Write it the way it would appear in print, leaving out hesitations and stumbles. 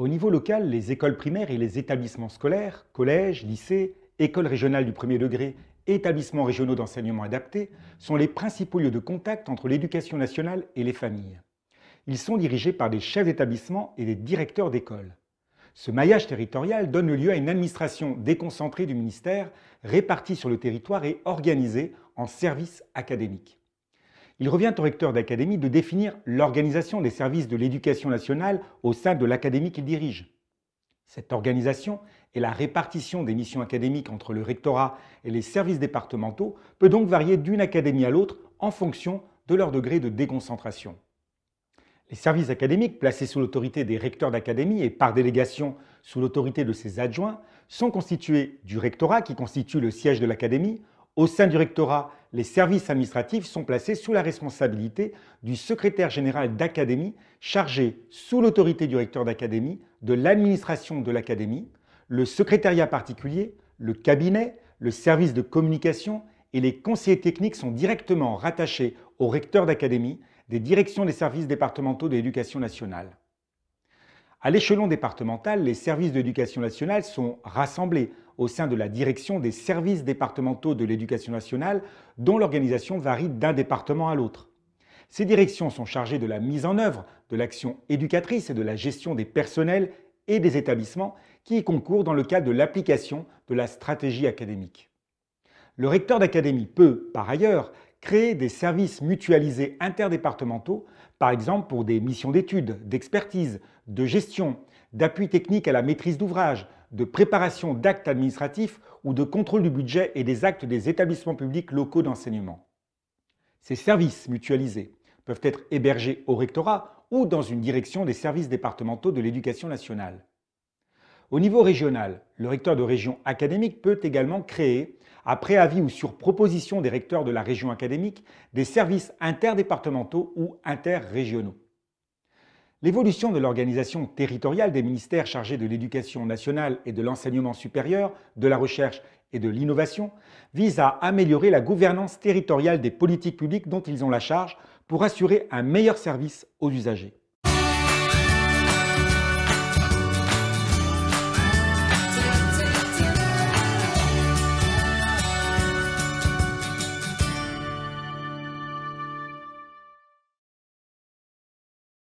Au niveau local, les écoles primaires et les établissements scolaires, collèges, lycées, écoles régionales du premier degré et établissements régionaux d'enseignement adapté sont les principaux lieux de contact entre l'éducation nationale et les familles. Ils sont dirigés par des chefs d'établissement et des directeurs d'école. Ce maillage territorial donne lieu à une administration déconcentrée du ministère, répartie sur le territoire et organisée en services académiques. Il revient au recteur d'académie de définir l'organisation des services de l'éducation nationale au sein de l'académie qu'il dirige. Cette organisation et la répartition des missions académiques entre le rectorat et les services départementaux peut donc varier d'une académie à l'autre en fonction de leur degré de déconcentration. Les services académiques, placés sous l'autorité des recteurs d'académie et par délégation sous l'autorité de ses adjoints, sont constitués du rectorat qui constitue le siège de l'académie. Au sein du rectorat, les services administratifs sont placés sous la responsabilité du secrétaire général d'académie chargé, sous l'autorité du recteur d'académie, de l'administration de l'académie, le secrétariat particulier, le cabinet, le service de communication et les conseillers techniques sont directement rattachés au recteur d'académie des directions des services départementaux de l'éducation nationale. À l'échelon départemental, les services de l'éducation nationale sont rassemblés au sein de la direction des services départementaux de l'éducation nationale dont l'organisation varie d'un département à l'autre. Ces directions sont chargées de la mise en œuvre de l'action éducatrice et de la gestion des personnels et des établissements qui y concourent dans le cadre de l'application de la stratégie académique. Le recteur d'académie peut, par ailleurs, créer des services mutualisés interdépartementaux, par exemple pour des missions d'études, d'expertise, de gestion, d'appui technique à la maîtrise d'ouvrage, de préparation d'actes administratifs ou de contrôle du budget et des actes des établissements publics locaux d'enseignement. Ces services mutualisés peuvent être hébergés au rectorat ou dans une direction des services départementaux de l'éducation nationale. Au niveau régional, le recteur de région académique peut également créer, après avis ou sur proposition des recteurs de la région académique, des services interdépartementaux ou interrégionaux. L'évolution de l'organisation territoriale des ministères chargés de l'éducation nationale et de l'enseignement supérieur, de la recherche et de l'innovation vise à améliorer la gouvernance territoriale des politiques publiques dont ils ont la charge pour assurer un meilleur service aux usagers.